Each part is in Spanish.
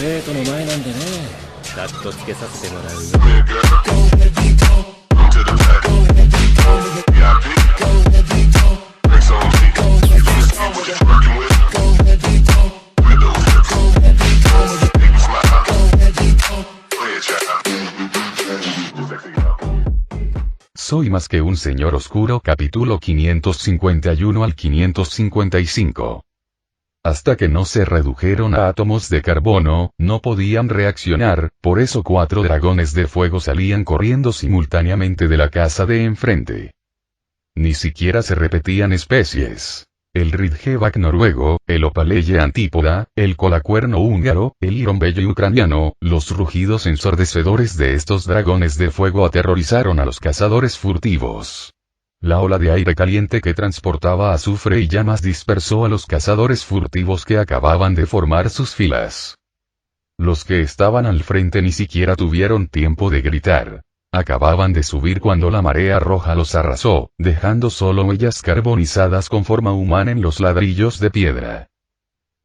生徒の前なんでね。カットつけさせてもらうよ。Soy más que un señor oscuro, capítulo 551 al 555. Hasta que no se redujeron a átomos de carbono, no podían reaccionar, por eso 4 dragones de fuego salían corriendo simultáneamente de la casa de enfrente. Ni siquiera se repetían especies. El Ridgeback noruego, el Opaleye antípoda, el colacuerno húngaro, el Irombelle ucraniano, los rugidos ensordecedores de estos dragones de fuego aterrorizaron a los cazadores furtivos. La ola de aire caliente que transportaba azufre y llamas dispersó a los cazadores furtivos que acababan de formar sus filas. Los que estaban al frente ni siquiera tuvieron tiempo de gritar. Acababan de subir cuando la marea roja los arrasó, dejando solo huellas carbonizadas con forma humana en los ladrillos de piedra.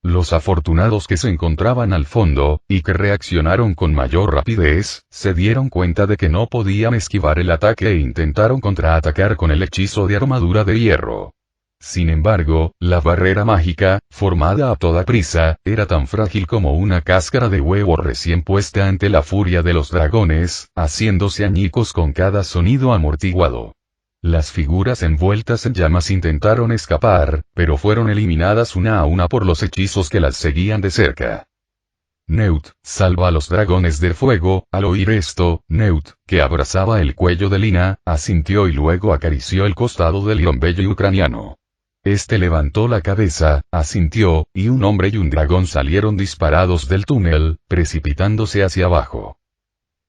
Los afortunados que se encontraban al fondo, y que reaccionaron con mayor rapidez, se dieron cuenta de que no podían esquivar el ataque e intentaron contraatacar con el hechizo de armadura de hierro. Sin embargo, la barrera mágica, formada a toda prisa, era tan frágil como una cáscara de huevo recién puesta ante la furia de los dragones, haciéndose añicos con cada sonido amortiguado. Las figuras envueltas en llamas intentaron escapar, pero fueron eliminadas una a una por los hechizos que las seguían de cerca. Neut, salva a los dragones de fuego. Al oír esto, Neut, que abrazaba el cuello de Lina, asintió y luego acarició el costado del Irombelle ucraniano. Este levantó la cabeza, asintió, y un hombre y un dragón salieron disparados del túnel, precipitándose hacia abajo.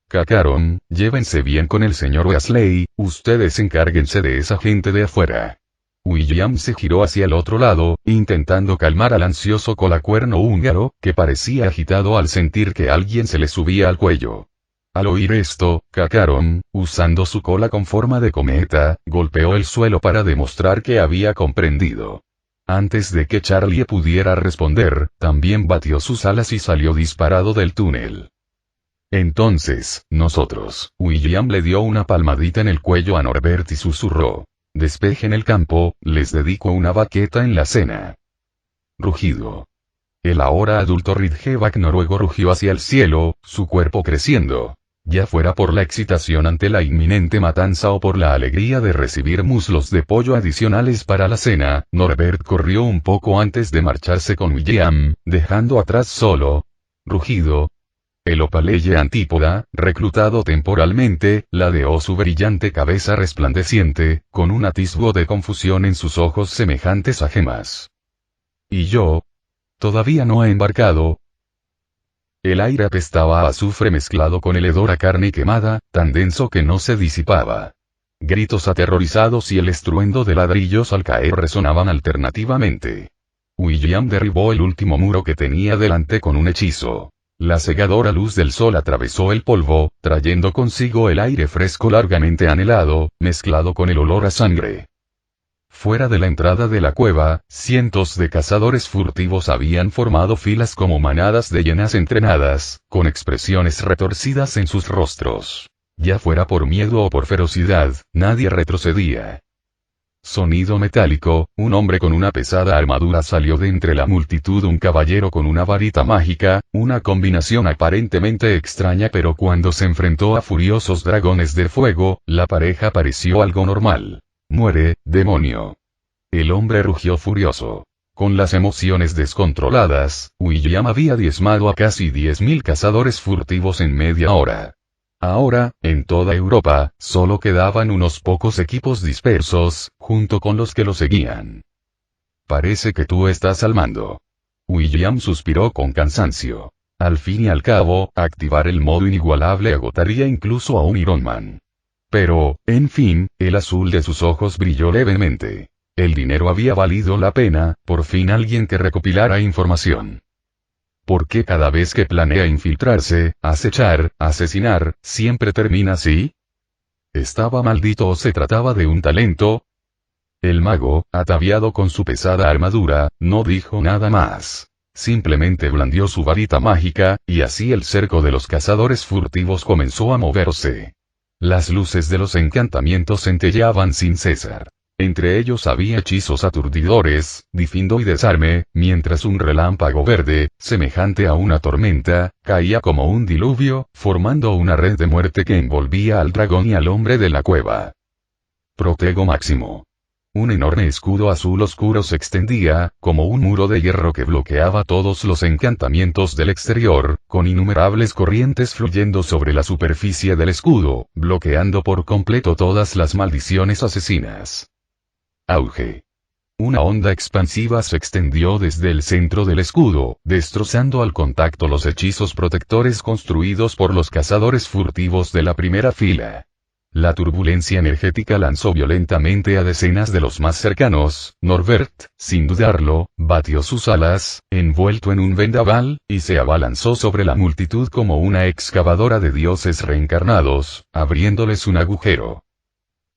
Kakaron, llévense bien con el señor Weasley, ustedes encárguense de esa gente de afuera. William se giró hacia el otro lado, intentando calmar al ansioso colacuerno húngaro, que parecía agitado al sentir que alguien se le subía al cuello. Al oír esto, Kakaron, usando su cola con forma de cometa, golpeó el suelo para demostrar que había comprendido. Antes de que Charlie pudiera responder, también batió sus alas y salió disparado del túnel. Entonces, nosotros, William le dio una palmadita en el cuello a Norbert y susurró. Despejen el campo, les dedico una baqueta en la cena. Rugido. El ahora adulto Ridgeback noruego rugió hacia el cielo, su cuerpo creciendo. Ya fuera por la excitación ante la inminente matanza o por la alegría de recibir muslos de pollo adicionales para la cena, Norbert corrió un poco antes de marcharse con William, dejando atrás solo. Rugido. El Opaleye antípoda, reclutado temporalmente, ladeó su brillante cabeza resplandeciente, con un atisbo de confusión en sus ojos semejantes a gemas. ¿Y yo? ¿Todavía no ha embarcado? El aire apestaba a azufre mezclado con el hedor a carne quemada, tan denso que no se disipaba. Gritos aterrorizados y el estruendo de ladrillos al caer resonaban alternativamente. William derribó el último muro que tenía delante con un hechizo. La cegadora luz del sol atravesó el polvo, trayendo consigo el aire fresco largamente anhelado, mezclado con el olor a sangre. Fuera de la entrada de la cueva, cientos de cazadores furtivos habían formado filas como manadas de hienas entrenadas, con expresiones retorcidas en sus rostros. Ya fuera por miedo o por ferocidad, nadie retrocedía. Sonido metálico, un hombre con una pesada armadura salió de entre la multitud, un caballero con una varita mágica, una combinación aparentemente extraña, pero cuando se enfrentó a furiosos dragones de fuego, la pareja pareció algo normal. Muere, demonio. El hombre rugió furioso. Con las emociones descontroladas, William había diezmado a casi 10.000 cazadores furtivos en media hora. Ahora, en toda Europa, solo quedaban unos pocos equipos dispersos, junto con los que lo seguían. Parece que tú estás al mando. William suspiró con cansancio. Al fin y al cabo, activar el modo inigualable agotaría incluso a un Iron Man. Pero, en fin, el azul de sus ojos brilló levemente. El dinero había valido la pena, por fin alguien que recopilara información. ¿Por qué cada vez que planea infiltrarse, acechar, asesinar, siempre termina así? ¿Estaba maldito o se trataba de un talento? El mago, ataviado con su pesada armadura, no dijo nada más. simplemente blandió su varita mágica, y así el cerco de los cazadores furtivos comenzó a moverse. Las luces de los encantamientos centelleaban sin cesar. Entre ellos había hechizos aturdidores, difindo y desarme, mientras un relámpago verde, semejante a una tormenta, caía como un diluvio, formando una red de muerte que envolvía al dragón y al hombre de la cueva. Protego máximo. Un enorme escudo azul oscuro se extendía, como un muro de hierro que bloqueaba todos los encantamientos del exterior, con innumerables corrientes fluyendo sobre la superficie del escudo, bloqueando por completo todas las maldiciones asesinas. Auge. Una onda expansiva se extendió desde el centro del escudo, destrozando al contacto los hechizos protectores construidos por los cazadores furtivos de la primera fila. La turbulencia energética lanzó violentamente a decenas de los más cercanos. Norbert, sin dudarlo, batió sus alas, envuelto en un vendaval, y se abalanzó sobre la multitud como una excavadora de dioses reencarnados, abriéndoles un agujero.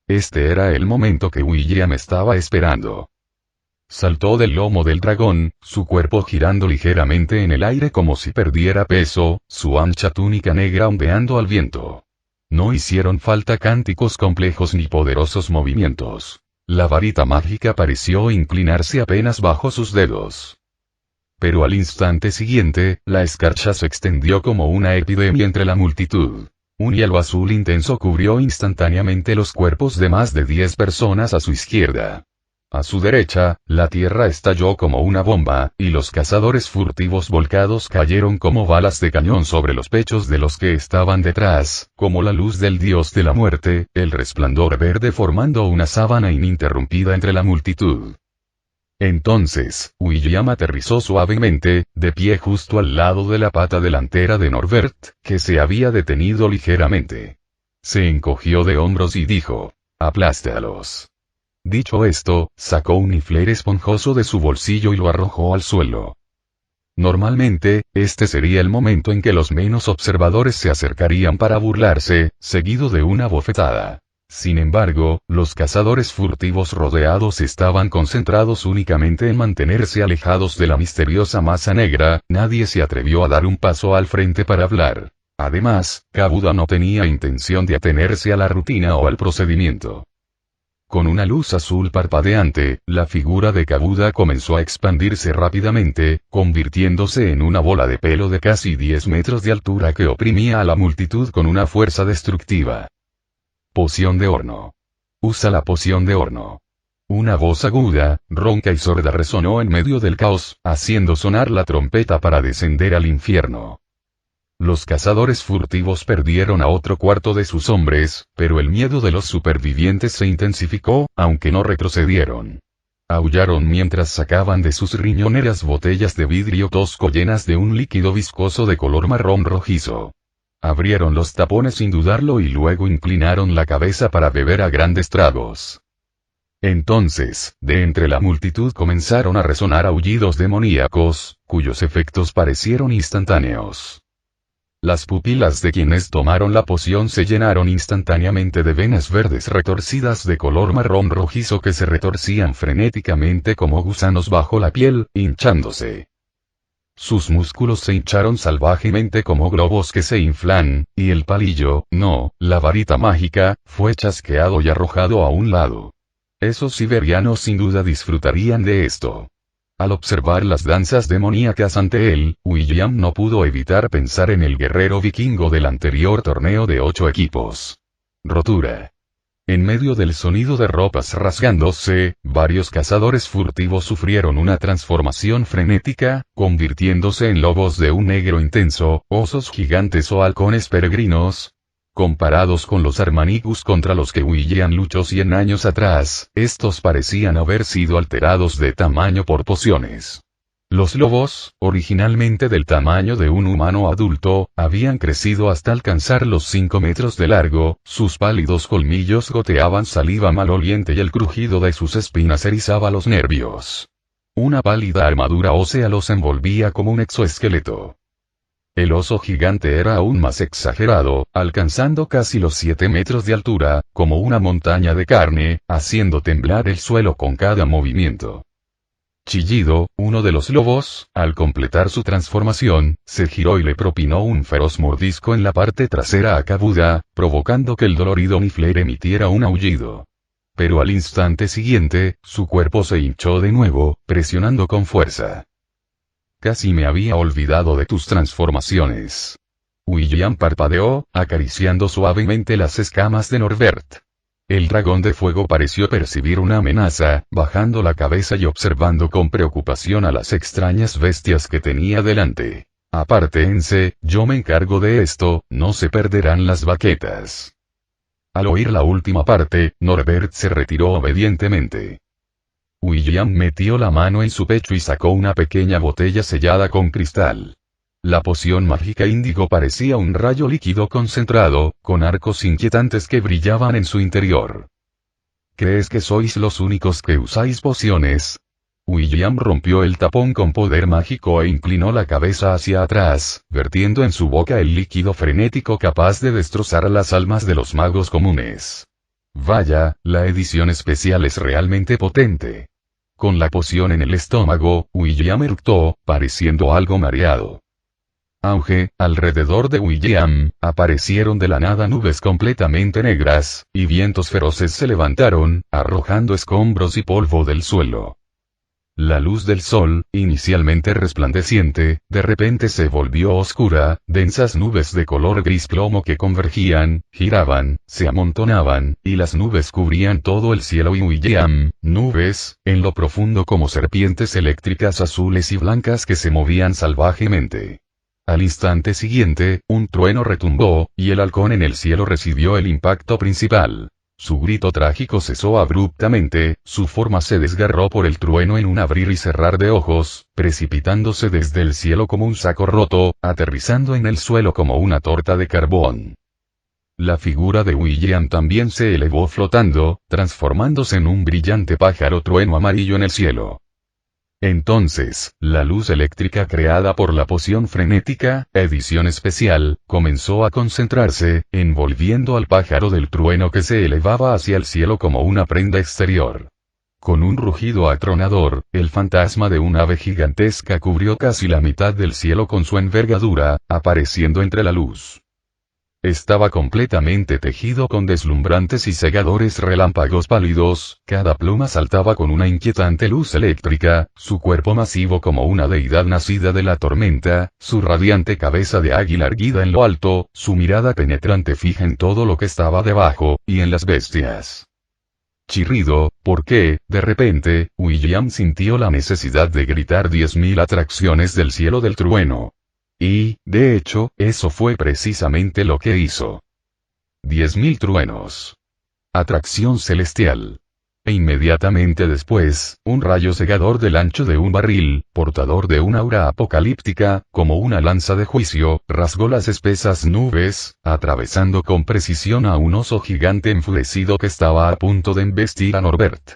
Este era el momento que William estaba esperando. Saltó del lomo del dragón, su cuerpo girando ligeramente en el aire como si perdiera peso, su ancha túnica negra ondeando al viento. No hicieron falta cánticos complejos ni poderosos movimientos. La varita mágica pareció inclinarse apenas bajo sus dedos. Pero al instante siguiente, la escarcha se extendió como una epidemia entre la multitud. Un hielo azul intenso cubrió instantáneamente los cuerpos de más de 10 personas a su izquierda. A su derecha, la tierra estalló como una bomba, y los cazadores furtivos volcados cayeron como balas de cañón sobre los pechos de los que estaban detrás, como la luz del dios de la muerte, el resplandor verde formando una sábana ininterrumpida entre la multitud. Entonces, William aterrizó suavemente, de pie justo al lado de la pata delantera de Norbert, que se había detenido ligeramente. Se encogió de hombros y dijo: «Aplástalos». Dicho esto, sacó un alfiler esponjoso de su bolsillo y lo arrojó al suelo. Normalmente, este sería el momento en que los menos observadores se acercarían para burlarse, seguido de una bofetada. Sin embargo, los cazadores furtivos rodeados estaban concentrados únicamente en mantenerse alejados de la misteriosa masa negra, nadie se atrevió a dar un paso al frente para hablar. Además, Kabuda no tenía intención de atenerse a la rutina o al procedimiento. Con una luz azul parpadeante, la figura de Kabuda comenzó a expandirse rápidamente, convirtiéndose en una bola de pelo de casi 10 metros de altura que oprimía a la multitud con una fuerza destructiva. Poción de horno. Usa la poción de horno. Una voz aguda, ronca y sorda resonó en medio del caos, haciendo sonar la trompeta para descender al infierno. Los cazadores furtivos perdieron a otro cuarto de sus hombres, pero el miedo de los supervivientes se intensificó, aunque no retrocedieron. Aullaron mientras sacaban de sus riñoneras botellas de vidrio tosco llenas de un líquido viscoso de color marrón rojizo. Abrieron los tapones sin dudarlo y luego inclinaron la cabeza para beber a grandes tragos. Entonces, de entre la multitud comenzaron a resonar aullidos demoníacos, cuyos efectos parecieron instantáneos. Las pupilas de quienes tomaron la poción se llenaron instantáneamente de venas verdes retorcidas de color marrón rojizo que se retorcían frenéticamente como gusanos bajo la piel, hinchándose. Sus músculos se hincharon salvajemente como globos que se inflan, y el palillo, no, la varita mágica, fue chasqueado y arrojado a un lado. Esos siberianos sin duda disfrutarían de esto. Al observar las danzas demoníacas ante él, William no pudo evitar pensar en el guerrero vikingo del anterior torneo de 8 equipos. Rotura. En medio del sonido de ropas rasgándose, varios cazadores furtivos sufrieron una transformación frenética, convirtiéndose en lobos de un negro intenso, osos gigantes o halcones peregrinos. Comparados con los Armanigus contra los que William luchó 100 años atrás, estos parecían haber sido alterados de tamaño por pociones. Los lobos, originalmente del tamaño de un humano adulto, habían crecido hasta alcanzar los 5 metros de largo, sus pálidos colmillos goteaban saliva maloliente y el crujido de sus espinas erizaba los nervios. Una pálida armadura ósea los envolvía como un exoesqueleto. El oso gigante era aún más exagerado, alcanzando casi los 7 metros de altura, como una montaña de carne, haciendo temblar el suelo con cada movimiento. Chillido, uno de los lobos, al completar su transformación, se giró y le propinó un feroz mordisco en la parte trasera a Kabuda, provocando que el dolorido Niffler emitiera un aullido. Pero al instante siguiente, su cuerpo se hinchó de nuevo, presionando con fuerza. Casi me había olvidado de tus transformaciones. William parpadeó, acariciando suavemente las escamas de Norbert. El dragón de fuego pareció percibir una amenaza, bajando la cabeza y observando con preocupación a las extrañas bestias que tenía delante. Apártense, yo me encargo de esto, no se perderán las baquetas. Al oír la última parte, Norbert se retiró obedientemente. William metió la mano en su pecho y sacó una pequeña botella sellada con cristal. La poción mágica índigo parecía un rayo líquido concentrado, con arcos inquietantes que brillaban en su interior. ¿Crees que sois los únicos que usáis pociones? William rompió el tapón con poder mágico e inclinó la cabeza hacia atrás, vertiendo en su boca el líquido frenético capaz de destrozar las almas de los magos comunes. Vaya, la edición especial es realmente potente. Con la poción en el estómago, William eructó, pareciendo algo mareado. Alrededor de William, aparecieron de la nada nubes completamente negras, y vientos feroces se levantaron, arrojando escombros y polvo del suelo. La luz del sol, inicialmente resplandeciente, de repente se volvió oscura, densas nubes de color gris plomo que convergían, giraban, se amontonaban, y las nubes cubrían todo el cielo y William, nubes, en lo profundo como serpientes eléctricas azules y blancas que se movían salvajemente. Al instante siguiente, un trueno retumbó, y el halcón en el cielo recibió el impacto principal. Su grito trágico cesó abruptamente, su forma se desgarró por el trueno en un abrir y cerrar de ojos, precipitándose desde el cielo como un saco roto, aterrizando en el suelo como una torta de carbón. La figura de William también se elevó flotando, transformándose en un brillante pájaro trueno amarillo en el cielo. Entonces, la luz eléctrica creada por la poción frenética, edición especial, comenzó a concentrarse, envolviendo al pájaro del trueno que se elevaba hacia el cielo como una prenda exterior. Con un rugido atronador, el fantasma de un ave gigantesca cubrió casi la mitad del cielo con su envergadura, apareciendo entre la luz. Estaba completamente tejido con deslumbrantes y cegadores relámpagos pálidos, cada pluma saltaba con una inquietante luz eléctrica, su cuerpo masivo como una deidad nacida de la tormenta, su radiante cabeza de águila erguida en lo alto, su mirada penetrante fija en todo lo que estaba debajo, y en las bestias. Chirrido, porque, de repente, William sintió la necesidad de gritar 10.000 atracciones del cielo del trueno. Y, de hecho, eso fue precisamente lo que hizo. 10.000 truenos. Atracción celestial. E inmediatamente después, un rayo cegador del ancho de un barril, portador de una aura apocalíptica, como una lanza de juicio, rasgó las espesas nubes, atravesando con precisión a un oso gigante enfurecido que estaba a punto de embestir a Norbert.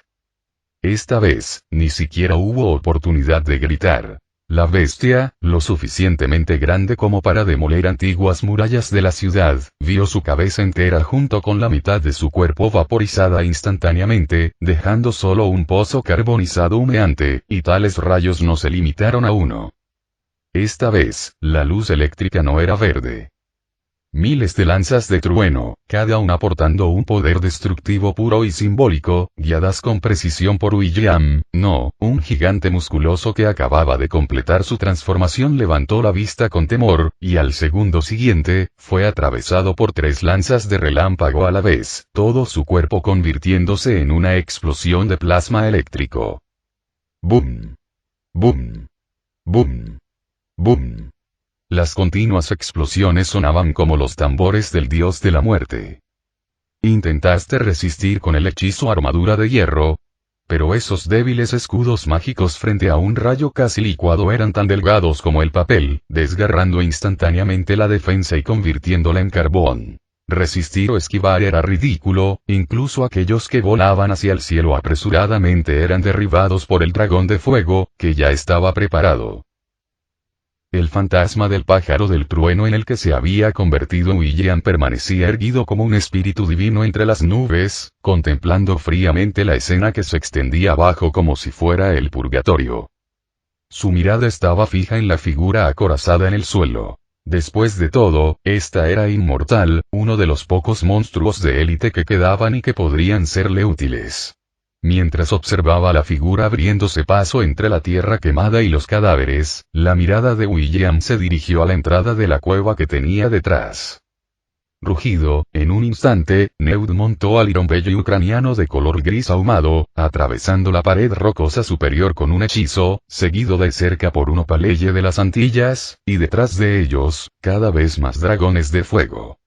Esta vez, ni siquiera hubo oportunidad de gritar. La bestia, lo suficientemente grande como para demoler antiguas murallas de la ciudad, vio su cabeza entera junto con la mitad de su cuerpo vaporizada instantáneamente, dejando solo un pozo carbonizado humeante, y tales rayos no se limitaron a uno. Esta vez, la luz eléctrica no era verde. Miles de lanzas de trueno, cada una portando un poder destructivo puro y simbólico, guiadas con precisión por William, un gigante musculoso que acababa de completar su transformación levantó la vista con temor, y al segundo siguiente, fue atravesado por 3 lanzas de relámpago a la vez, todo su cuerpo convirtiéndose en una explosión de plasma eléctrico. ¡Bum! ¡Bum! ¡Bum! ¡Bum! Las continuas explosiones sonaban como los tambores del dios de la muerte. Intentaste resistir con el hechizo armadura de hierro, pero esos débiles escudos mágicos frente a un rayo casi licuado eran tan delgados como el papel, desgarrando instantáneamente la defensa y convirtiéndola en carbón. Resistir o esquivar era ridículo, incluso aquellos que volaban hacia el cielo apresuradamente eran derribados por el dragón de fuego, que ya estaba preparado. El fantasma del pájaro del trueno en el que se había convertido William permanecía erguido como un espíritu divino entre las nubes, contemplando fríamente la escena que se extendía abajo como si fuera el purgatorio. Su mirada estaba fija en la figura acorazada en el suelo. Después de todo, esta era inmortal, uno de los pocos monstruos de élite que quedaban y que podrían serle útiles. Mientras observaba la figura abriéndose paso entre la tierra quemada y los cadáveres, la mirada de William se dirigió a la entrada de la cueva que tenía detrás. Rugido, en un instante, Neud montó al Irombello ucraniano de color gris ahumado, atravesando la pared rocosa superior con un hechizo, seguido de cerca por un opaleye de las Antillas, y detrás de ellos, cada vez más dragones de fuego.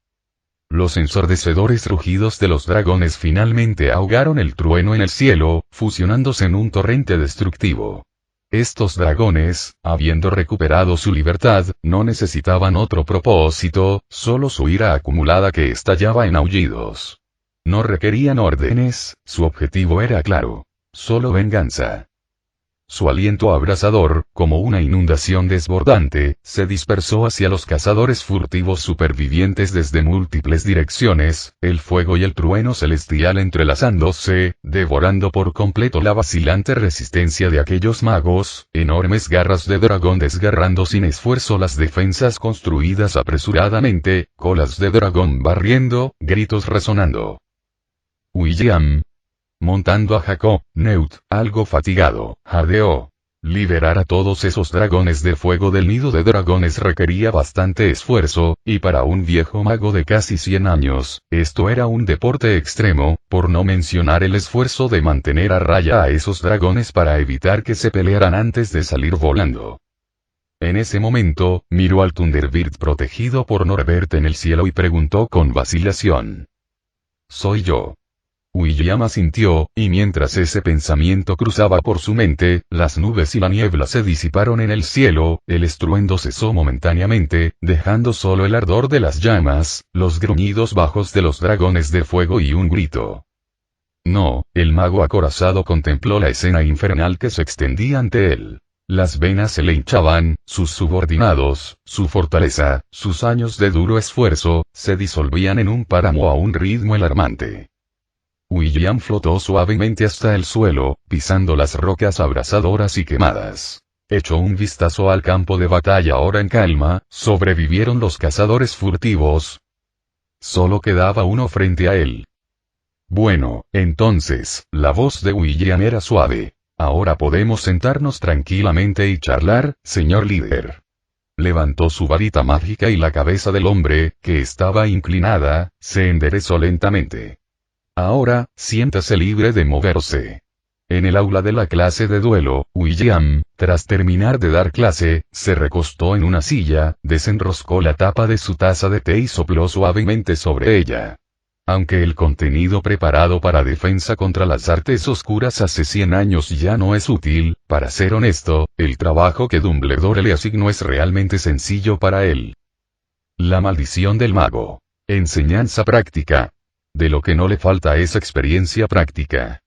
Los ensordecedores rugidos de los dragones finalmente ahogaron el trueno en el cielo, fusionándose en un torrente destructivo. Estos dragones, habiendo recuperado su libertad, no necesitaban otro propósito, solo su ira acumulada que estallaba en aullidos. No requerían órdenes, su objetivo era claro. Solo venganza. Su aliento abrasador, como una inundación desbordante, se dispersó hacia los cazadores furtivos supervivientes desde múltiples direcciones, el fuego y el trueno celestial entrelazándose, devorando por completo la vacilante resistencia de aquellos magos, enormes garras de dragón desgarrando sin esfuerzo las defensas construidas apresuradamente, colas de dragón barriendo, gritos resonando. William, montando a Jacob, Neud, algo fatigado, jadeó. Liberar a todos esos dragones de fuego del nido de dragones requería bastante esfuerzo, y para un viejo mago de casi 100 años, esto era un deporte extremo, por no mencionar el esfuerzo de mantener a raya a esos dragones para evitar que se pelearan antes de salir volando. En ese momento, miró al Thunderbird protegido por Norbert en el cielo y preguntó con vacilación. «¿Soy yo?» William asintió, y mientras ese pensamiento cruzaba por su mente, las nubes y la niebla se disiparon en el cielo, el estruendo cesó momentáneamente, dejando solo el ardor de las llamas, los gruñidos bajos de los dragones de fuego y un grito. No, el mago acorazado contempló la escena infernal que se extendía ante él. Las venas se le hinchaban, sus subordinados, su fortaleza, sus años de duro esfuerzo, se disolvían en un páramo a un ritmo alarmante. William flotó suavemente hasta el suelo, pisando las rocas abrasadoras y quemadas. Echó un vistazo al campo de batalla ahora en calma, sobrevivieron los cazadores furtivos. Solo quedaba uno frente a él. Bueno, entonces, la voz de William era suave. Ahora podemos sentarnos tranquilamente y charlar, señor líder. Levantó su varita mágica y la cabeza del hombre, que estaba inclinada, se enderezó lentamente. Ahora, siéntase libre de moverse. En el aula de la clase de duelo, William, tras terminar de dar clase, se recostó en una silla, desenroscó la tapa de su taza de té y sopló suavemente sobre ella. Aunque el contenido preparado para defensa contra las artes oscuras hace 100 años ya no es útil, para ser honesto, el trabajo que Dumbledore le asignó es realmente sencillo para él. La maldición del mago. Enseñanza práctica. De lo que no le falta es experiencia práctica.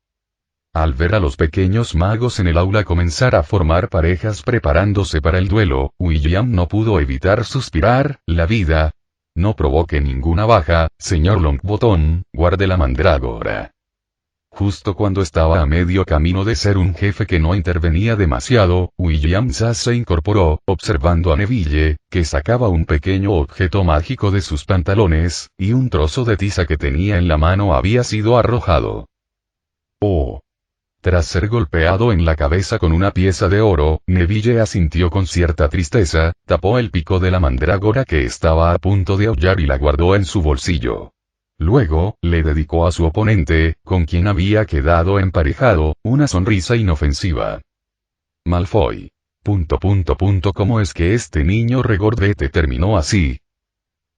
Al ver a los pequeños magos en el aula comenzar a formar parejas preparándose para el duelo, William no pudo evitar suspirar, la vida. No provoque ninguna baja, señor Longbottom, guarde la mandrágora. Justo cuando estaba a medio camino de ser un jefe que no intervenía demasiado, William Sass se incorporó, observando a Neville, que sacaba un pequeño objeto mágico de sus pantalones, y un trozo de tiza que tenía en la mano había sido arrojado. ¡Oh! Tras ser golpeado en la cabeza con una pieza de oro, Neville asintió con cierta tristeza, tapó el pico de la mandrágora que estaba a punto de aullar y la guardó en su bolsillo. Luego, le dedicó a su oponente, con quien había quedado emparejado, una sonrisa inofensiva. Malfoy. ¿Cómo es que este niño regordete terminó así?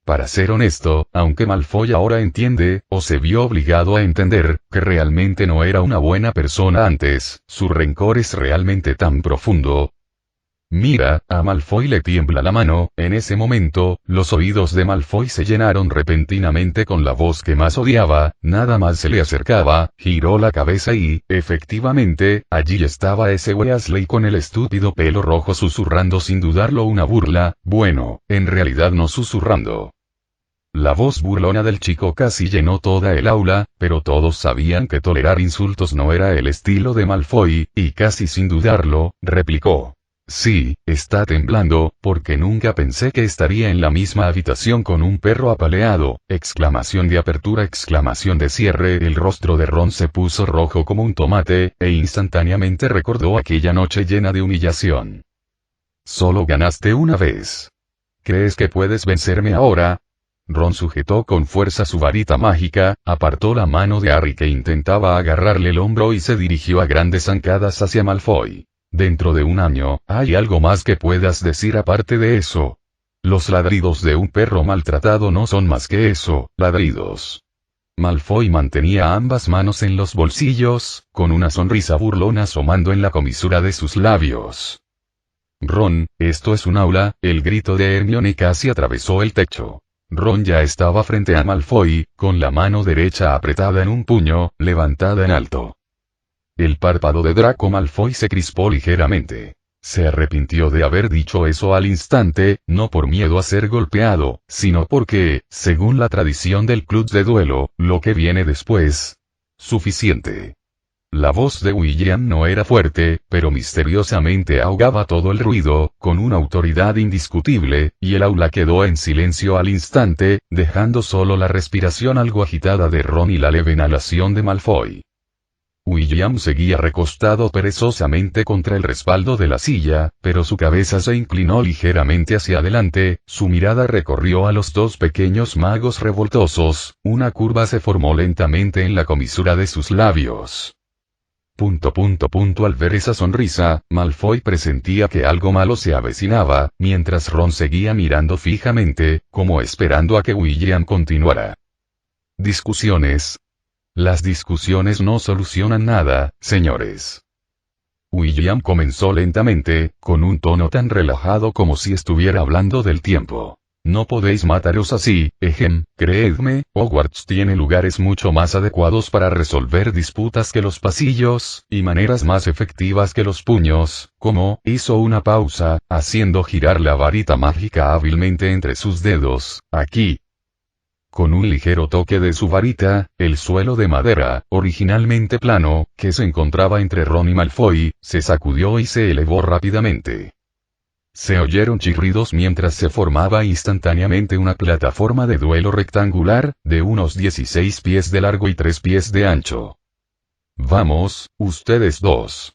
Para ser honesto, aunque Malfoy ahora entiende, o se vio obligado a entender, que realmente no era una buena persona antes, su rencor es realmente tan profundo. Mira, a Malfoy le tiembla la mano. En ese momento, los oídos de Malfoy se llenaron repentinamente con la voz que más odiaba, nada más se le acercaba, giró la cabeza y, efectivamente, allí estaba ese Weasley con el estúpido pelo rojo susurrando sin dudarlo una burla, bueno, en realidad no susurrando. La voz burlona del chico casi llenó toda el aula, pero todos sabían que tolerar insultos no era el estilo de Malfoy, y casi sin dudarlo, replicó. Sí, está temblando, porque nunca pensé que estaría en la misma habitación con un perro apaleado, exclamación de apertura, exclamación de cierre. El rostro de Ron se puso rojo como un tomate, e instantáneamente recordó aquella noche llena de humillación. Solo ganaste una vez. ¿Crees que puedes vencerme ahora? Ron sujetó con fuerza su varita mágica, apartó la mano de Harry que intentaba agarrarle el hombro y se dirigió a grandes zancadas hacia Malfoy. Dentro de un año, ¿hay algo más que puedas decir aparte de eso? Los ladridos de un perro maltratado no son más que eso, ladridos. Malfoy mantenía ambas manos en los bolsillos, con una sonrisa burlona asomando en la comisura de sus labios. Ron, esto es un aula. El grito de Hermione casi atravesó el techo. Ron ya estaba frente a Malfoy, con la mano derecha apretada en un puño, levantada en alto. El párpado de Draco Malfoy se crispó ligeramente. Se arrepintió de haber dicho eso al instante, no por miedo a ser golpeado, sino porque, según la tradición del club de duelo, lo que viene después. Suficiente. La voz de William no era fuerte, pero misteriosamente ahogaba todo el ruido, con una autoridad indiscutible, y el aula quedó en silencio al instante, dejando solo la respiración algo agitada de Ron y la leve inhalación de Malfoy. William seguía recostado perezosamente contra el respaldo de la silla, pero su cabeza se inclinó ligeramente hacia adelante, su mirada recorrió a los dos pequeños magos revoltosos, una curva se formó lentamente en la comisura de sus labios. Al ver esa sonrisa, Malfoy presentía que algo malo se avecinaba, mientras Ron seguía mirando fijamente, como esperando a que William continuara. Discusiones. Las discusiones no solucionan nada, señores. William comenzó lentamente, con un tono tan relajado como si estuviera hablando del tiempo. No podéis mataros así, creedme, Hogwarts tiene lugares mucho más adecuados para resolver disputas que los pasillos, y maneras más efectivas que los puños, como, hizo una pausa, haciendo girar la varita mágica hábilmente entre sus dedos, aquí. Con un ligero toque de su varita, el suelo de madera, originalmente plano, que se encontraba entre Ron y Malfoy, se sacudió y se elevó rápidamente. Se oyeron chirridos mientras se formaba instantáneamente una plataforma de duelo rectangular, de unos 16 pies de largo y 3 pies de ancho. Vamos, ustedes dos.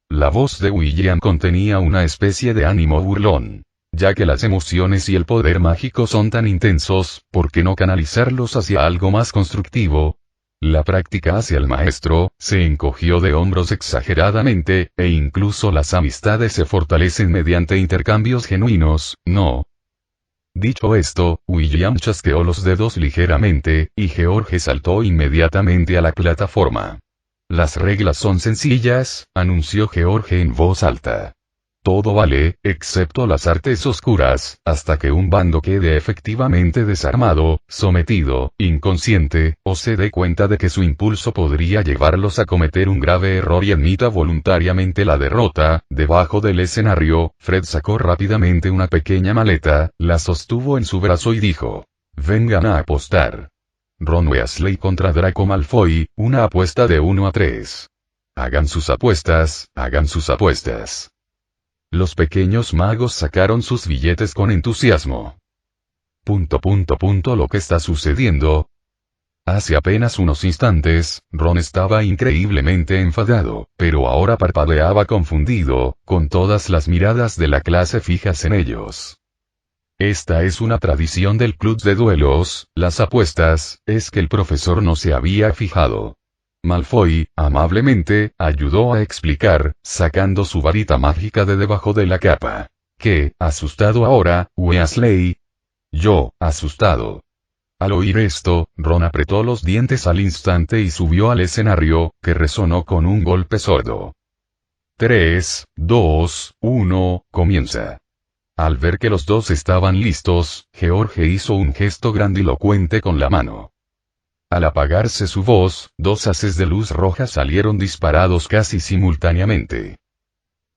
La voz de William contenía una especie de ánimo burlón. Ya que las emociones y el poder mágico son tan intensos, ¿por qué no canalizarlos hacia algo más constructivo? La práctica hacia el maestro, se encogió de hombros exageradamente, e incluso las amistades se fortalecen mediante intercambios genuinos, ¿no? Dicho esto, William chasqueó los dedos ligeramente, y George saltó inmediatamente a la plataforma. Las reglas son sencillas, anunció George en voz alta. Todo vale, excepto las artes oscuras, hasta que un bando quede efectivamente desarmado, sometido, inconsciente, o se dé cuenta de que su impulso podría llevarlos a cometer un grave error y admita voluntariamente la derrota. Debajo del escenario, Fred sacó rápidamente una pequeña maleta, la sostuvo en su brazo y dijo: «Vengan a apostar. Ron Weasley contra Draco Malfoy, una apuesta de 1 a 3. Hagan sus apuestas, hagan sus apuestas». Los pequeños magos sacaron sus billetes con entusiasmo. Lo que está sucediendo. Hace apenas unos instantes, Ron estaba increíblemente enfadado, pero ahora parpadeaba confundido, con todas las miradas de la clase fijas en ellos. Esta es una tradición del club de duelos, las apuestas, es que el profesor no se había fijado. Malfoy, amablemente, ayudó a explicar, sacando su varita mágica de debajo de la capa. ¿Qué, asustado ahora, Weasley? Yo, asustado. Al oír esto, Ron apretó los dientes al instante y subió al escenario, que resonó con un golpe sordo. 3, 2, 1, comienza. Al ver que los dos estaban listos, George hizo un gesto grandilocuente con la mano. Al apagarse su voz, dos haces de luz roja salieron disparados casi simultáneamente.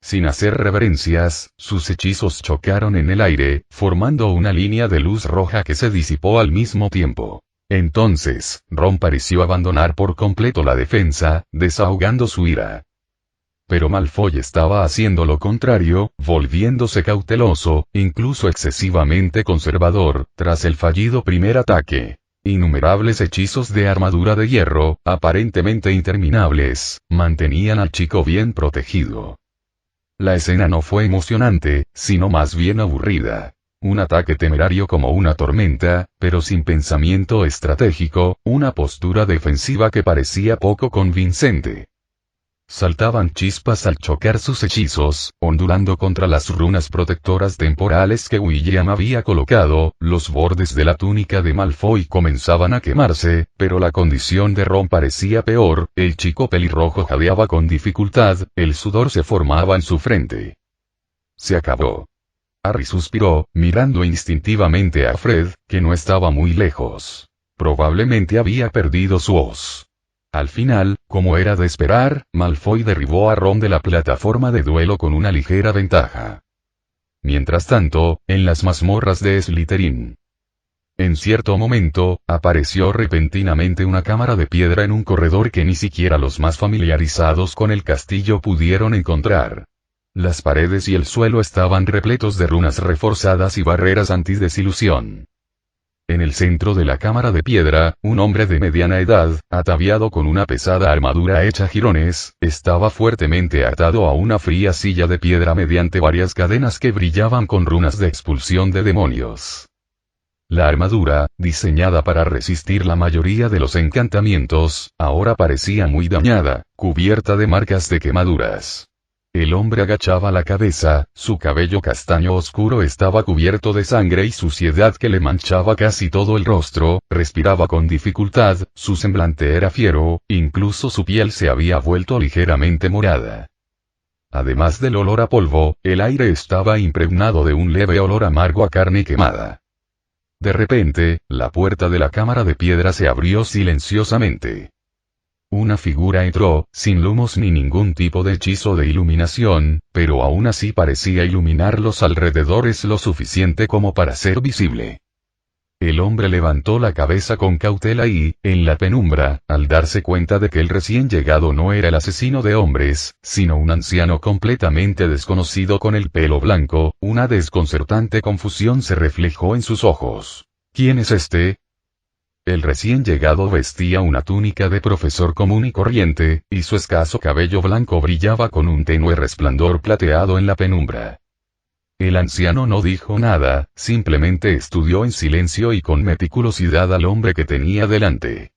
Sin hacer reverencias, sus hechizos chocaron en el aire, formando una línea de luz roja que se disipó al mismo tiempo. Entonces, Ron pareció abandonar por completo la defensa, desahogando su ira. Pero Malfoy estaba haciendo lo contrario, volviéndose cauteloso, incluso excesivamente conservador, tras el fallido primer ataque. Innumerables hechizos de armadura de hierro, aparentemente interminables, mantenían al chico bien protegido. La escena no fue emocionante, sino más bien aburrida. Un ataque temerario como una tormenta, pero sin pensamiento estratégico, una postura defensiva que parecía poco convincente. Saltaban chispas al chocar sus hechizos, ondulando contra las runas protectoras temporales que William había colocado, los bordes de la túnica de Malfoy comenzaban a quemarse, pero la condición de Ron parecía peor, el chico pelirrojo jadeaba con dificultad, el sudor se formaba en su frente. Se acabó. Harry suspiró, mirando instintivamente a Fred, que no estaba muy lejos. Probablemente había perdido su voz. Al final, como era de esperar, Malfoy derribó a Ron de la plataforma de duelo con una ligera ventaja. Mientras tanto, en las mazmorras de Slytherin. En cierto momento, apareció repentinamente una cámara de piedra en un corredor que ni siquiera los más familiarizados con el castillo pudieron encontrar. Las paredes y el suelo estaban repletos de runas reforzadas y barreras antidesilusión. En el centro de la cámara de piedra, un hombre de mediana edad, ataviado con una pesada armadura hecha jirones, estaba fuertemente atado a una fría silla de piedra mediante varias cadenas que brillaban con runas de expulsión de demonios. La armadura, diseñada para resistir la mayoría de los encantamientos, ahora parecía muy dañada, cubierta de marcas de quemaduras. El hombre agachaba la cabeza, su cabello castaño oscuro estaba cubierto de sangre y suciedad que le manchaba casi todo el rostro, respiraba con dificultad, su semblante era fiero, incluso su piel se había vuelto ligeramente morada. Además del olor a polvo, el aire estaba impregnado de un leve olor amargo a carne quemada. De repente, la puerta de la cámara de piedra se abrió silenciosamente. Una figura entró, sin lumos ni ningún tipo de hechizo de iluminación, pero aún así parecía iluminar los alrededores lo suficiente como para ser visible. El hombre levantó la cabeza con cautela y, en la penumbra, al darse cuenta de que el recién llegado no era el asesino de hombres, sino un anciano completamente desconocido con el pelo blanco, una desconcertante confusión se reflejó en sus ojos. ¿Quién es este? El recién llegado vestía una túnica de profesor común y corriente, y su escaso cabello blanco brillaba con un tenue resplandor plateado en la penumbra. El anciano no dijo nada, simplemente estudió en silencio y con meticulosidad al hombre que tenía delante.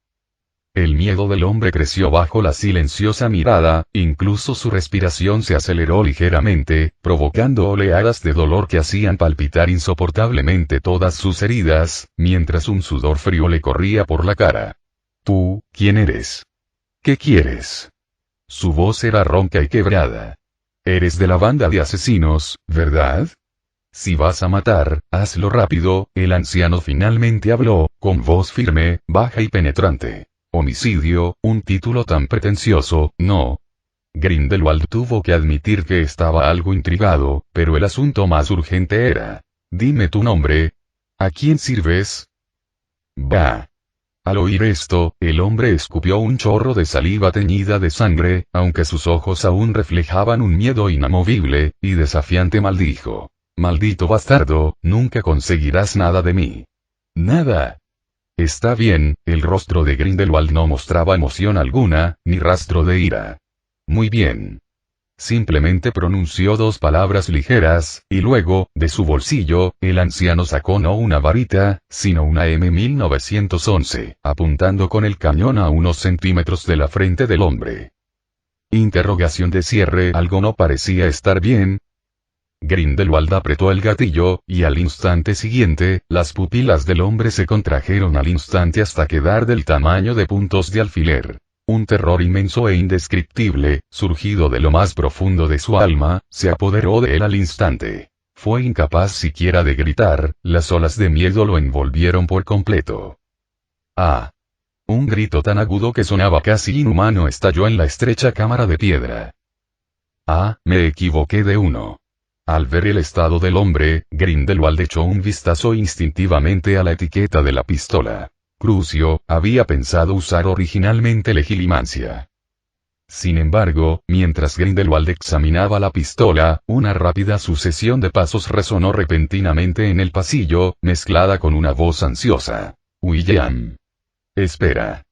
El miedo del hombre creció bajo la silenciosa mirada, incluso su respiración se aceleró ligeramente, provocando oleadas de dolor que hacían palpitar insoportablemente todas sus heridas, mientras un sudor frío le corría por la cara. ¿Tú, quién eres? ¿Qué quieres? Su voz era ronca y quebrada. Eres de la banda de asesinos, ¿verdad? Si vas a matar, hazlo rápido, el anciano finalmente habló, con voz firme, baja y penetrante. Homicidio, un título tan pretencioso, ¿no? Grindelwald tuvo que admitir que estaba algo intrigado, pero el asunto más urgente era: dime tu nombre. ¿A quién sirves? Bah. Al oír esto, el hombre escupió un chorro de saliva teñida de sangre, aunque sus ojos aún reflejaban un miedo inamovible, y desafiante maldijo. Maldito bastardo, nunca conseguirás nada de mí. Nada. Está bien, el rostro de Grindelwald no mostraba emoción alguna, ni rastro de ira. Muy bien. Simplemente pronunció dos palabras ligeras, y luego, de su bolsillo, el anciano sacó no una varita, sino una M1911, apuntando con el cañón a unos centímetros de la frente del hombre. Interrogación de cierre. Algo no parecía estar bien. Grindelwald apretó el gatillo, y al instante siguiente, las pupilas del hombre se contrajeron al instante hasta quedar del tamaño de puntos de alfiler. Un terror inmenso e indescriptible, surgido de lo más profundo de su alma, se apoderó de él al instante. Fue incapaz siquiera de gritar, las olas de miedo lo envolvieron por completo. ¡Ah! Un grito tan agudo que sonaba casi inhumano estalló en la estrecha cámara de piedra. ¡Ah! Me equivoqué de uno. Al ver el estado del hombre, Grindelwald echó un vistazo instintivamente a la etiqueta de la pistola. Crucio había pensado usar originalmente legilimancia. Sin embargo, mientras Grindelwald examinaba la pistola, una rápida sucesión de pasos resonó repentinamente en el pasillo, mezclada con una voz ansiosa. William. Espera.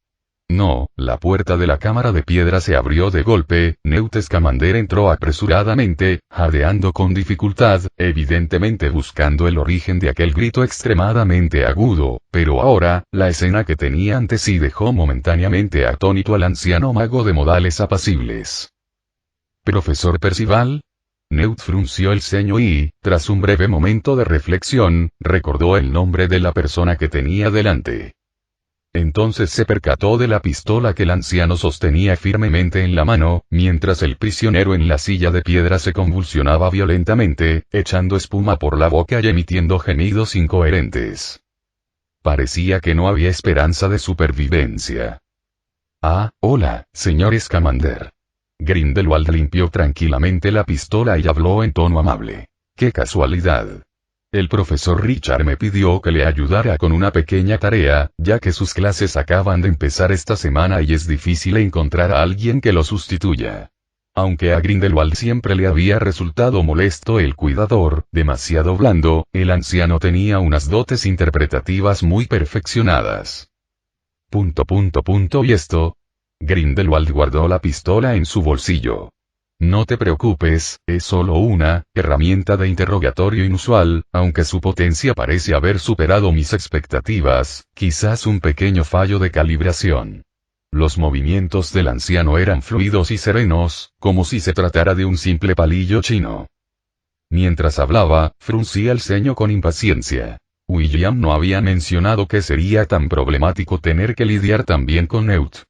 No, la puerta de la cámara de piedra se abrió de golpe, Newt Scamander entró apresuradamente, jadeando con dificultad, evidentemente buscando el origen de aquel grito extremadamente agudo, pero ahora, la escena que tenía ante sí dejó momentáneamente atónito al anciano mago de modales apacibles. ¿Profesor Percival? Newt frunció el ceño y, tras un breve momento de reflexión, recordó el nombre de la persona que tenía delante. Entonces se percató de la pistola que el anciano sostenía firmemente en la mano, mientras el prisionero en la silla de piedra se convulsionaba violentamente, echando espuma por la boca y emitiendo gemidos incoherentes. Parecía que no había esperanza de supervivencia. Ah, hola, señor Scamander. Grindelwald limpió tranquilamente la pistola y habló en tono amable. ¡Qué casualidad! El profesor Richard me pidió que le ayudara con una pequeña tarea, ya que sus clases acaban de empezar esta semana y es difícil encontrar a alguien que lo sustituya. Aunque a Grindelwald siempre le había resultado molesto el cuidador, demasiado blando, el anciano tenía unas dotes interpretativas muy perfeccionadas. ¿Y esto? Grindelwald guardó la pistola en su bolsillo. No te preocupes, es solo una herramienta de interrogatorio inusual, aunque su potencia parece haber superado mis expectativas, quizás un pequeño fallo de calibración. Los movimientos del anciano eran fluidos y serenos, como si se tratara de un simple palillo chino. Mientras hablaba, fruncía el ceño con impaciencia. William no había mencionado que sería tan problemático tener que lidiar también con Newt.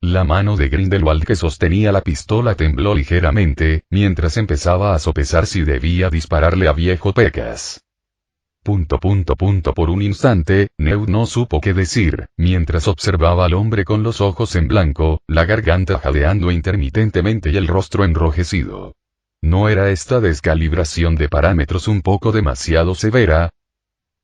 La mano de Grindelwald que sostenía la pistola tembló ligeramente, mientras empezaba a sopesar si debía dispararle a viejo Pecas. Por un instante, Newt no supo qué decir, mientras observaba al hombre con los ojos en blanco, la garganta jadeando intermitentemente y el rostro enrojecido. ¿No era esta descalibración de parámetros un poco demasiado severa?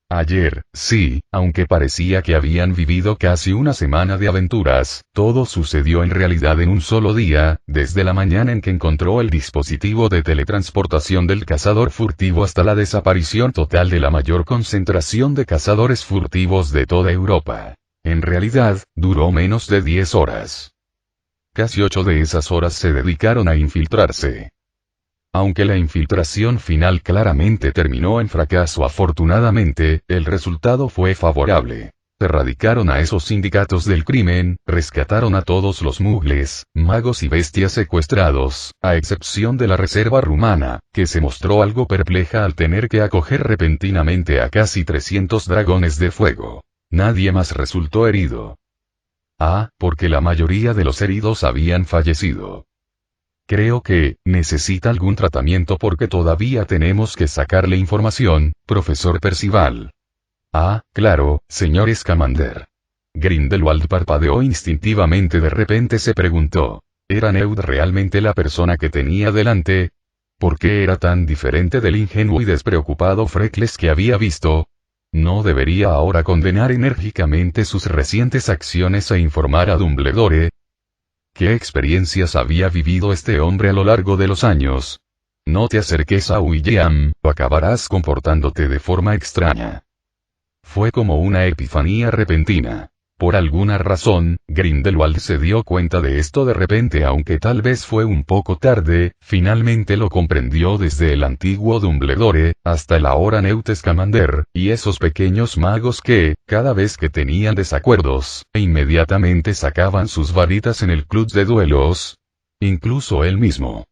Ayer, sí, aunque parecía que habían vivido casi una semana de aventuras, todo sucedió en realidad en un solo día, desde la mañana en que encontró el dispositivo de teletransportación del cazador furtivo hasta la desaparición total de la mayor concentración de cazadores furtivos de toda Europa. En realidad, duró menos de 10 horas. Casi 8 de esas horas se dedicaron a infiltrarse. Aunque la infiltración final claramente terminó en fracaso, afortunadamente, el resultado fue favorable. Erradicaron a esos sindicatos del crimen, rescataron a todos los mugles, magos y bestias secuestrados, a excepción de la reserva rumana, que se mostró algo perpleja al tener que acoger repentinamente a casi 300 dragones de fuego. Nadie más resultó herido. Ah, porque la mayoría de los heridos habían fallecido. Creo que necesita algún tratamiento porque todavía tenemos que sacarle información, profesor Percival. Ah, claro, señor Scamander. Grindelwald parpadeó instintivamente. De repente se preguntó, ¿era Newt realmente la persona que tenía delante? ¿Por qué era tan diferente del ingenuo y despreocupado Freckles que había visto? ¿No debería ahora condenar enérgicamente sus recientes acciones e informar a Dumbledore? ¿Qué experiencias había vivido este hombre a lo largo de los años? No te acerques a William, o acabarás comportándote de forma extraña. Fue como una epifanía repentina. Por alguna razón, Grindelwald se dio cuenta de esto de repente, aunque tal vez fue un poco tarde, finalmente lo comprendió desde el antiguo Dumbledore, hasta el ahora Newt Scamander, y esos pequeños magos que, cada vez que tenían desacuerdos, inmediatamente sacaban sus varitas en el club de duelos. Incluso él mismo.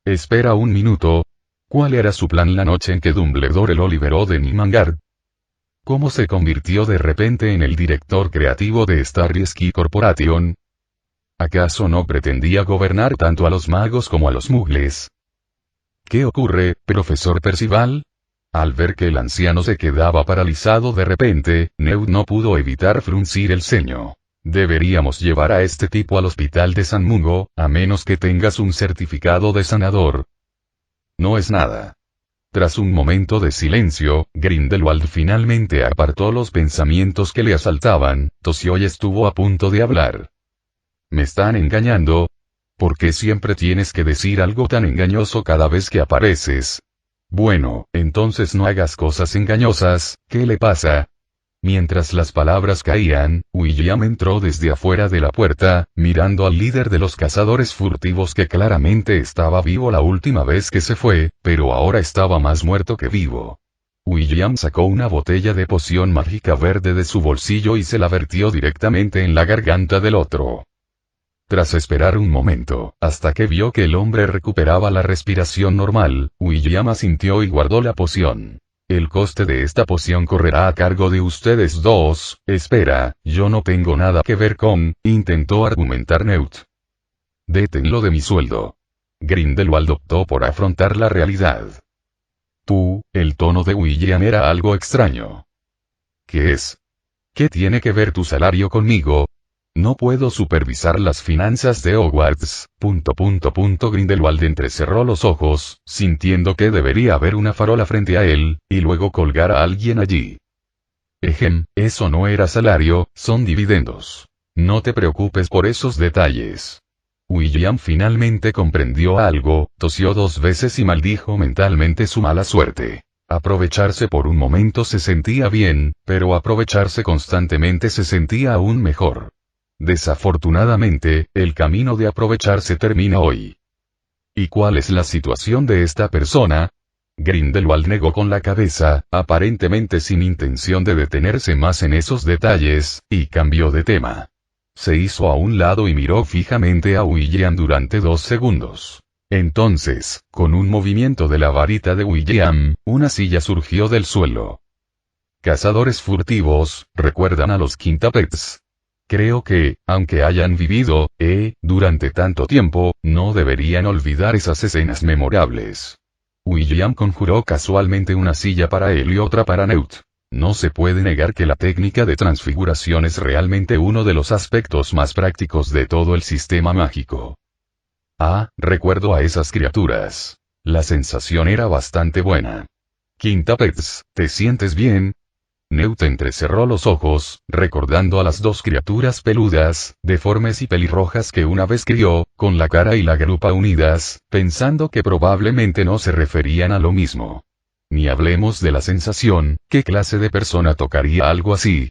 Espera un minuto. ¿Cuál era su plan la noche en que Dumbledore lo liberó de Nimangard? ¿Cómo se convirtió de repente en el director creativo de Starry Ski Corporation? ¿Acaso no pretendía gobernar tanto a los magos como a los mugles? ¿Qué ocurre, profesor Percival? Al ver que el anciano se quedaba paralizado de repente, Newt no pudo evitar fruncir el ceño. Deberíamos llevar a este tipo al hospital de San Mungo, a menos que tengas un certificado de sanador. No es nada. Tras un momento de silencio, Grindelwald finalmente apartó los pensamientos que le asaltaban, tosió y estuvo a punto de hablar. ¿Me están engañando? ¿Por qué siempre tienes que decir algo tan engañoso cada vez que apareces? Bueno, entonces no hagas cosas engañosas, ¿qué le pasa? Mientras las palabras caían, William entró desde afuera de la puerta, mirando al líder de los cazadores furtivos que claramente estaba vivo la última vez que se fue, pero ahora estaba más muerto que vivo. William sacó una botella de poción mágica verde de su bolsillo y se la vertió directamente en la garganta del otro. Tras esperar un momento, hasta que vio que el hombre recuperaba la respiración normal, William asintió y guardó la poción. El coste de esta poción correrá a cargo de ustedes dos. Espera, yo no tengo nada que ver con, intentó argumentar Newt. Détenlo de mi sueldo. Grindelwald optó por afrontar la realidad. El tono de William era algo extraño. ¿Qué es? ¿Qué tiene que ver tu salario conmigo? No puedo supervisar las finanzas de Hogwarts. Grindelwald entrecerró los ojos, sintiendo que debería haber una farola frente a él, y luego colgar a alguien allí. Eso no era salario, son dividendos. No te preocupes por esos detalles. William finalmente comprendió algo, tosió 2 veces y maldijo mentalmente su mala suerte. Aprovecharse por un momento se sentía bien, pero aprovecharse constantemente se sentía aún mejor. Desafortunadamente, el camino de aprovecharse termina hoy. ¿Y cuál es la situación de esta persona? Grindelwald negó con la cabeza, aparentemente sin intención de detenerse más en esos detalles, y cambió de tema. Se hizo a un lado y miró fijamente a William durante 2 segundos. Entonces, con un movimiento de la varita de William, una silla surgió del suelo. Cazadores furtivos, ¿recuerdan a los Quintapets? Creo que, aunque hayan vivido, durante tanto tiempo, no deberían olvidar esas escenas memorables. William conjuró casualmente una silla para él y otra para Newt. No se puede negar que la técnica de transfiguración es realmente uno de los aspectos más prácticos de todo el sistema mágico. Recuerdo a esas criaturas. La sensación era bastante buena. Quintapets, ¿te sientes bien? Newt entrecerró los ojos, recordando a las 2 criaturas peludas, deformes y pelirrojas que una vez crió, con la cara y la grupa unidas, pensando que probablemente no se referían a lo mismo. Ni hablemos de la sensación, ¿qué clase de persona tocaría algo así?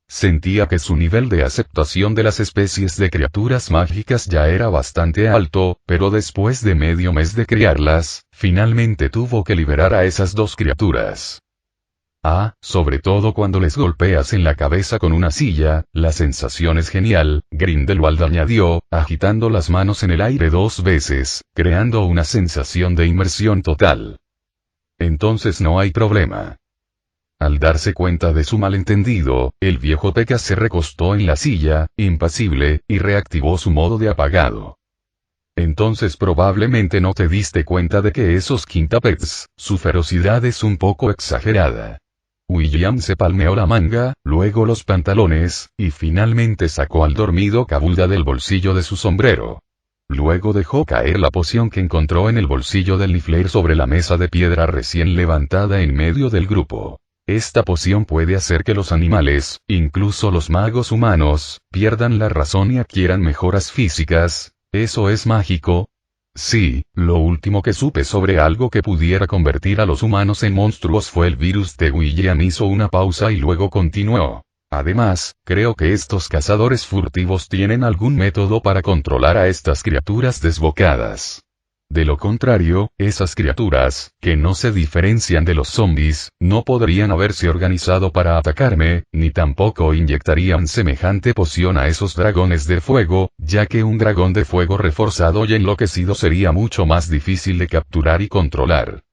Sentía que su nivel de aceptación de las especies de criaturas mágicas ya era bastante alto, pero después de medio mes de criarlas, finalmente tuvo que liberar a esas 2 criaturas. Sobre todo cuando les golpeas en la cabeza con una silla, la sensación es genial, Grindelwald añadió, agitando las manos en el aire 2 veces, creando una sensación de inmersión total. Entonces no hay problema. Al darse cuenta de su malentendido, el viejo Pecas se recostó en la silla, impasible, y reactivó su modo de apagado. Entonces probablemente no te diste cuenta de que esos Quintapets, su ferocidad es un poco exagerada. William se palmeó la manga, luego los pantalones, y finalmente sacó al dormido Cabuda del bolsillo de su sombrero. Luego dejó caer la poción que encontró en el bolsillo del Niffler sobre la mesa de piedra recién levantada en medio del grupo. Esta poción puede hacer que los animales, incluso los magos humanos, pierdan la razón y adquieran mejoras físicas. ¿Eso es mágico? Sí, lo último que supe sobre algo que pudiera convertir a los humanos en monstruos fue el virus de William. Hizo una pausa y luego continuó. Además, creo que estos cazadores furtivos tienen algún método para controlar a estas criaturas desbocadas. De lo contrario, esas criaturas, que no se diferencian de los zombies, no podrían haberse organizado para atacarme, ni tampoco inyectarían semejante poción a esos dragones de fuego, ya que un dragón de fuego reforzado y enloquecido sería mucho más difícil de capturar y controlar.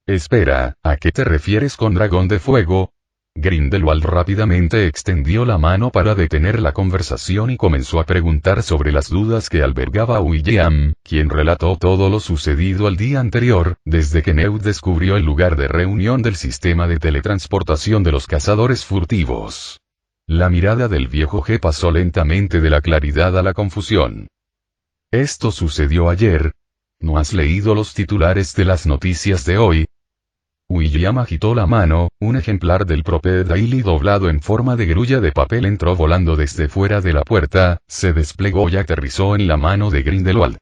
Espera, ¿a qué te refieres con dragón de fuego? Grindelwald rápidamente extendió la mano para detener la conversación y comenzó a preguntar sobre las dudas que albergaba William, quien relató todo lo sucedido al día anterior, desde que Newt descubrió el lugar de reunión del sistema de teletransportación de los cazadores furtivos. La mirada del viejo G pasó lentamente de la claridad a la confusión. Esto sucedió ayer. ¿No has leído los titulares de las noticias de hoy? William agitó la mano, un ejemplar del Prophet Daily doblado en forma de grulla de papel entró volando desde fuera de la puerta, se desplegó y aterrizó en la mano de Grindelwald.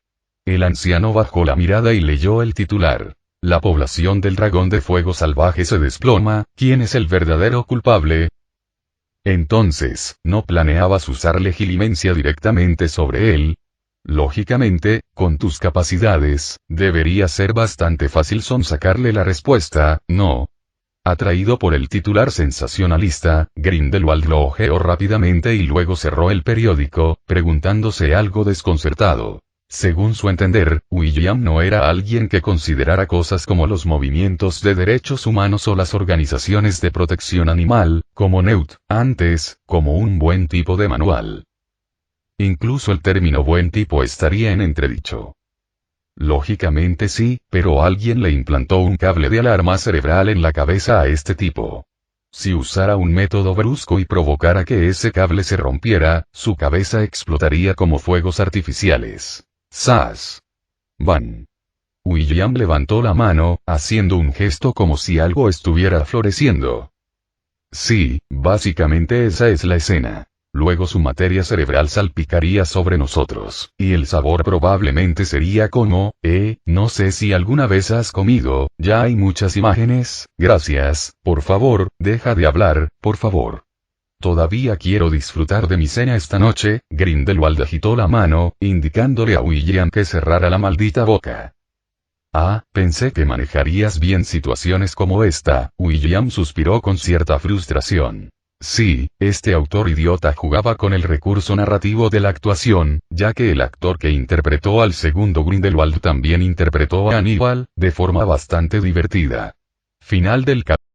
El anciano bajó la mirada y leyó el titular. La población del dragón de fuego salvaje se desploma, ¿quién es el verdadero culpable? Entonces, ¿no planeabas usar legilimencia directamente sobre él? Lógicamente, con tus capacidades, debería ser bastante fácil sonsacarle la respuesta, ¿no? Atraído por el titular sensacionalista, Grindelwald lo hojeó rápidamente y luego cerró el periódico, preguntándose algo desconcertado. Según su entender, William no era alguien que considerara cosas como los movimientos de derechos humanos o las organizaciones de protección animal, como Newt, antes, como un buen tipo de manual. Incluso el término buen tipo estaría en entredicho. Lógicamente sí, pero alguien le implantó un cable de alarma cerebral en la cabeza a este tipo. Si usara un método brusco y provocara que ese cable se rompiera, su cabeza explotaría como fuegos artificiales. ¡Zas! ¡Van! William levantó la mano, haciendo un gesto como si algo estuviera floreciendo. Sí, básicamente esa es la escena. Luego su materia cerebral salpicaría sobre nosotros, y el sabor probablemente sería como, no sé si alguna vez has comido, ya hay muchas imágenes, gracias, por favor, deja de hablar, por favor. Todavía quiero disfrutar de mi cena esta noche. Grindelwald agitó la mano, indicándole a William que cerrara la maldita boca. Ah, pensé que manejarías bien situaciones como esta. William suspiró con cierta frustración. Sí, este autor idiota jugaba con el recurso narrativo de la actuación, ya que el actor que interpretó al segundo Grindelwald también interpretó a Aníbal, de forma bastante divertida. Final del capítulo.